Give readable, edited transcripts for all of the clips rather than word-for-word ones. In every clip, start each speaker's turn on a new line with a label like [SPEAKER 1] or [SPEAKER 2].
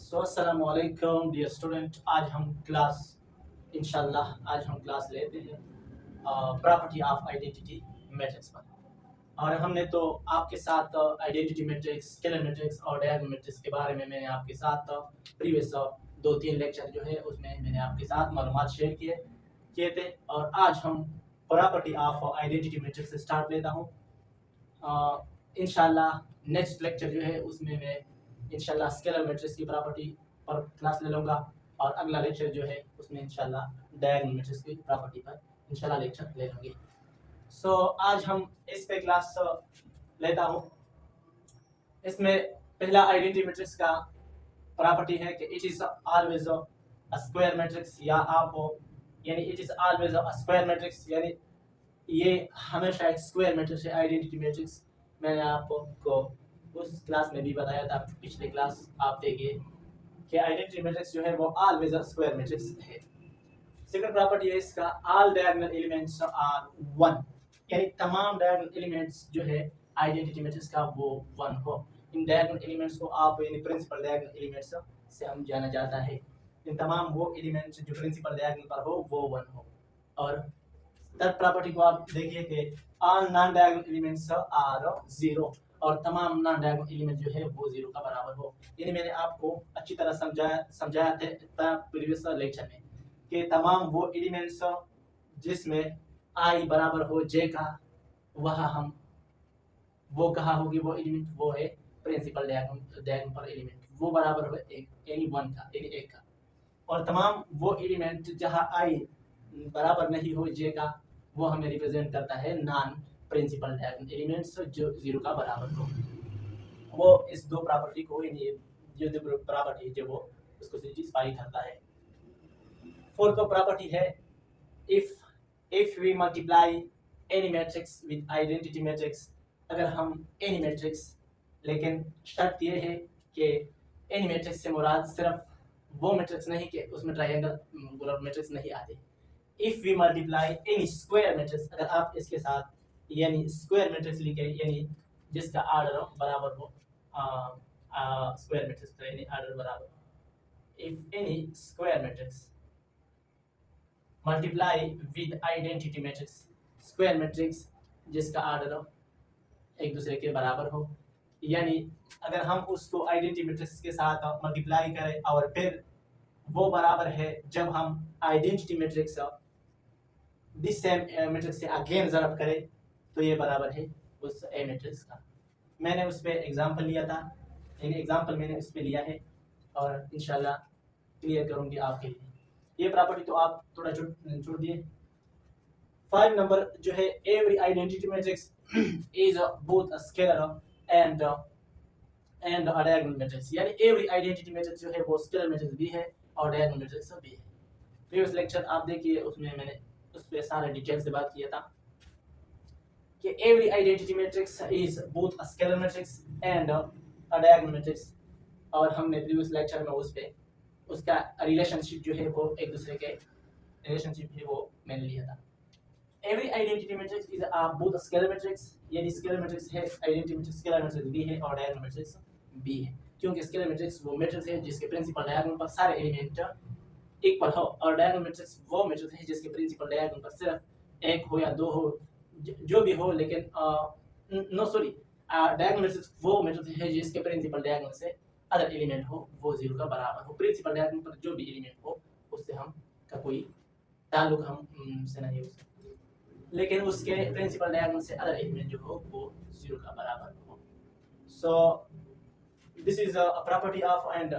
[SPEAKER 1] अस्सलामुअलैकुम dear student. आज हम क्लास लेते हैं प्रॉपर्टी ऑफ आइडेंटिटी मैट्रिक्स पर। और हमने तो आपके साथ आइडेंटिटी मैट्रिक्स, स्केलर मैट्रिक्स और डायगोनल मैट्रिक्स के बारे में मैंने आपके साथ प्रीवियस 2-3 लेक्चर जो है उसमें मैंने आपके साथ मालूमात शेयर किए थे। और आज हम प्रॉपर्टी ऑफ आइडेंटिटी मैट्रिक्स से स्टार्ट लेता हूँ। इंशाल्लाह नेक्स्ट लेक्चर जो है उसमें मैं इंशाल्लाह स्केलर मैट्रिक्स की प्रॉपर्टी पर क्लास ले लूँगा। और अगला लेक्चर जो है उसमें इंशाल्लाह डायगोनल मैट्रिक्स की प्रॉपर्टी पर इंशाल्लाह लेक्चर ले लूँगी। आज हम इस पे क्लास लेता हूँ। इसमें पहला आइडेंटिटी मैट्रिक्स का प्रॉपर्टी है कि it is always a square matrix, या आप यानी it is always a square matrix, यानी ये हमेशा एक स्क्वायर मैट्रिक्स है। आइडेंटिटी मैट्रिक्स मैंने आपको उस क्लास में भी बताया था, पिछले क्लास आप देखिए कि आइडेंटिटी मैट्रिक्स जो है वो ऑलवेज अ स्क्वायर मैट्रिक्स है। सेकंड प्रॉपर्टी है इसका, all diagonal elements are one, यानी तमाम डायगोनल एलिमेंट्स जो है आइडेंटिटी मैट्रिक्स का वो वन हो। इन डायगोनल एलिमेंट्स को आप यानी प्रिंसिपल डायगोनल एलिमेंट्स से हम जाना जाता है। इन तमाम वो एलिमेंट्स जो प्रिंसिपल डायगोनल पर हो वो वन हो। और थर्ड प्रॉपर्टी को आप देखिए कि all non diagonal elements are zero, और तमाम नॉन डायगोनल एलिमेंट जो है वो जीरो का बराबर हो। यानी मैंने आपको अच्छी तरह समझाया था प्रीवियस लेक्चर में कि तमाम वो एलिमेंट्स जिसमें आई बराबर हो जे का, वह हम वो कहा होगी वो एलिमेंट वो है प्रिंसिपल डायगोनल पर एलिमेंट, वो बराबर हो एक यानी वन का यानी एक का। और तमाम वो एलिमेंट जहां आई बराबर नहीं हो जे का, वो हमें रिप्रेजेंट करता है नॉन प्रिंसिपल डायगोनल एलिमेंट्स जो जीरो का बराबर हो। वो इस दो प्रॉपर्टी को जो दो प्रॉपर्टी जो वो उसको सेटिस्फाई करता है। फोर्थ प्रॉपर्टी है, if we multiply any matrix with identity matrix, अगर हम एनी मैट्रिक्स, लेकिन शर्त ये है कि एनी मैट्रिक्स से मुराद सिर्फ वो मैट्रिक्स नहीं कि उसमें ट्रायंगल मैट्रिक्स नहीं आते। If we multiply any square matrix, अगर आप इसके साथ यानी स्क्वायर मैट्रिक्स लिखे यानी जिसका आर्डर बराबर हो स्क्वायर मैट्रिक्स का यानी आर्डर बराबर, if any square matrix multiply with identity matrix, square matrix जिसका आर्डर एक दूसरे के बराबर हो, यानी अगर हम उसको आइडेंटिटी मैट्रिक्स के साथ मल्टीप्लाई करें और फिर वो बराबर है जब हम identity matrix this same matrix से अगेन ज़रब करें, तो ये बराबर है उस ए मैट्रिक्स का। मैंने उस पर एग्जाम्पल लिया था, यानी एग्जाम्पल मैंने उस पर लिया है और इंशाल्लाह क्लियर करूँगी आपके लिए। ये प्रॉपर्टी तो आप थोड़ा छोड़ दिए। 5 नंबर जो है, every identity matrix is both a scalar and a diagonal matrix, यानी एवरी आइडेंटिटी मैट्रिक्स जो है वो स्केलर मैट्रिक्स भी है और डायगोनल मैट्रिक्स भी है। प्रीवियस लेक्चर आप देखिए, उसमें मैंने उस पर सारे डिटेल से बात किया था कि every identity matrix is both a scalar matrix and a diagonal matrix. और हमने प्रीवियस लेक्चर में उस पे उसका रिलेशनशिप जो है वो एक दूसरे के रिलेशनशिप है वो मैंने लिया था। Every identity matrix is both scalar matrix, यानी स्केलर मैट्रिक्स है आइडेंटिटी मैट्रिक्स, स्केलर मैट्रिक्स भी है और डायगोनल मैट्रिक्स भी है। क्योंकि स्केलर मैट्रिक्स वो मैट्रिक्स है जिसके प्रिंसिपल डायगोनल पर सारे एलिमेंट इक्वल हो, और डायगोनल मैट्रिक्स वो मैट्रिक्स है जिसके प्रिंसिपल डायगोनल पर सिर्फ एक हो या दो हो, जो भी हो, लेकिन डायगोनल मैट्रिक्स वो मैट्रिक्स है जिसके प्रिंसिपल डायगोनल से अदर एलिमेंट हो वो जीरो का बराबर हो। प्रिंसिपल डायगोनल पर जो भी एलिमेंट हो उससे हम का कोई ताल्लुक हम से नहीं हो सकता, लेकिन उसके प्रिंसिपल डायगोनल से अदर एलिमेंट जो हो वो जीरो का बराबर हो। So this is a property of and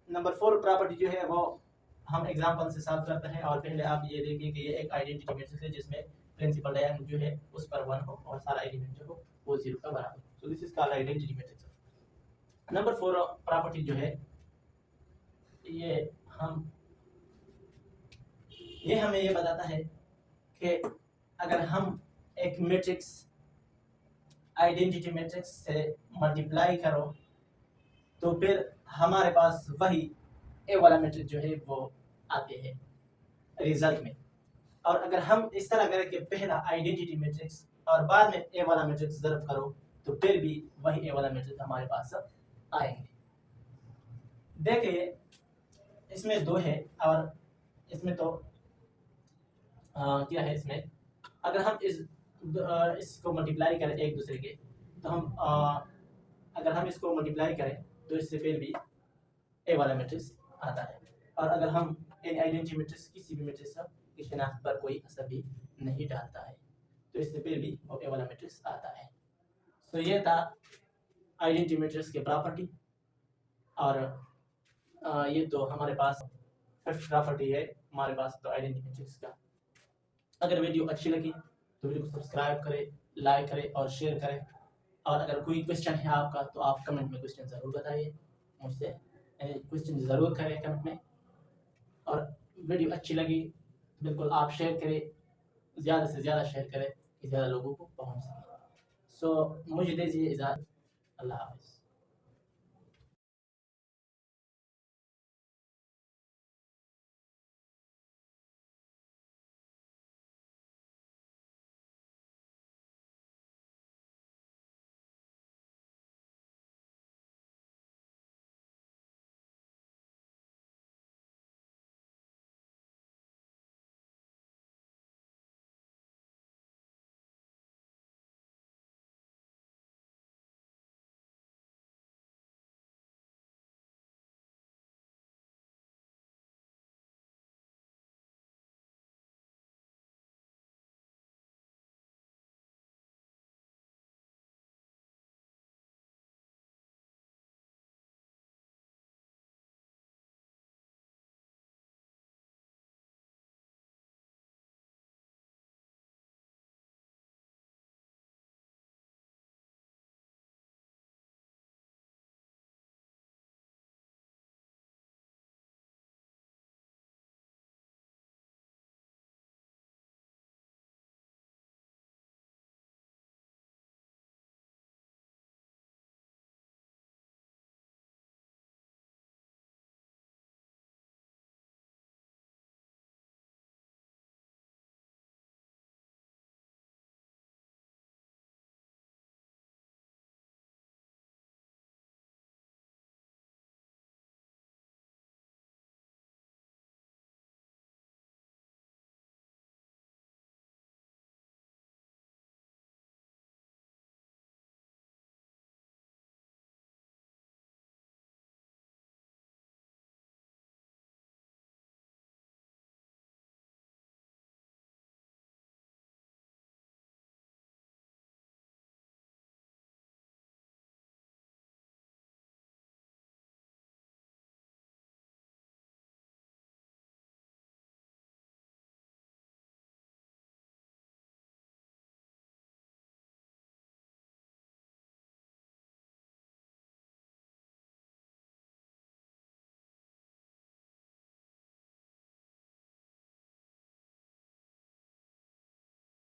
[SPEAKER 1] number 4 property जो है वो हम एग्जांपल से सॉल्व करते हैं। और पहले आप ये देखिए कि ये एक आइडेंटिटी मैट्रिक्स है जिसमें प्रिंसिपल डायगोनल जो है उस पर 1 हो और सारा एलिमेंट जो हो वो जीरो का बराबर हो। So this is called identity matrix. Number 4 property जो है ये हमें ये बताता है कि अगर हम एक मैट्रिक्स आइडेंटिटी मैट्रिक्स से मल्टीप्लाई करो तो फिर हमारे पास वही ए वाला मैट्रिक्स जो है वो आते हैं रिजल्ट में। और अगर हम इस तरह करें कि पहला आइडेंटिटी मैट्रिक्स और बाद में ए वाला मैट्रिक्स ज़रब करो, तो फिर भी वही ए वाला मैट्रिक्स हमारे पास आएंगे। देखिए इसमें 2 है और इसमें तो क्या है इसमें, अगर हम इसको मल्टीप्लाई करें एक दूसरे के, तो हम अगर हम इसको मल्टीप्लाई करें तो इससे फिर भी ए वाला मैट्रिक्स आता है। और अगर हम इन आइडेंटिटी मैट्रिक्स किसी भी मैट्रिक्स की शिनाख्त पर कोई असर भी नहीं डालता है तो इससे फिर भी ए वाला मैट्रिक्स आता है। तो ये था आइडेंटिटी मैट्रिक्स के प्रॉपर्टी। और ये तो हमारे पास फिफ्थ प्रॉपर्टी है हमारे पास तो आइडेंटिटी मैट्रिक्स का। अगर वीडियो अच्छी लगी तो वीडियो को सब्सक्राइब करें, लाइक करें और शेयर करें। और अगर कोई क्वेश्चन है आपका तो आप कमेंट में क्वेश्चन ज़रूर बताइए, मुझसे क्वेश्चन ज़रूर करें कमेंट में। और वीडियो अच्छी लगी तो बिल्कुल आप शेयर करें, ज़्यादा से ज़्यादा शेयर करें कि ज़्यादा लोगों को पहुंच सके। सो मुझे दीजिए इजाज़त, अल्लाह हाफ़िज़।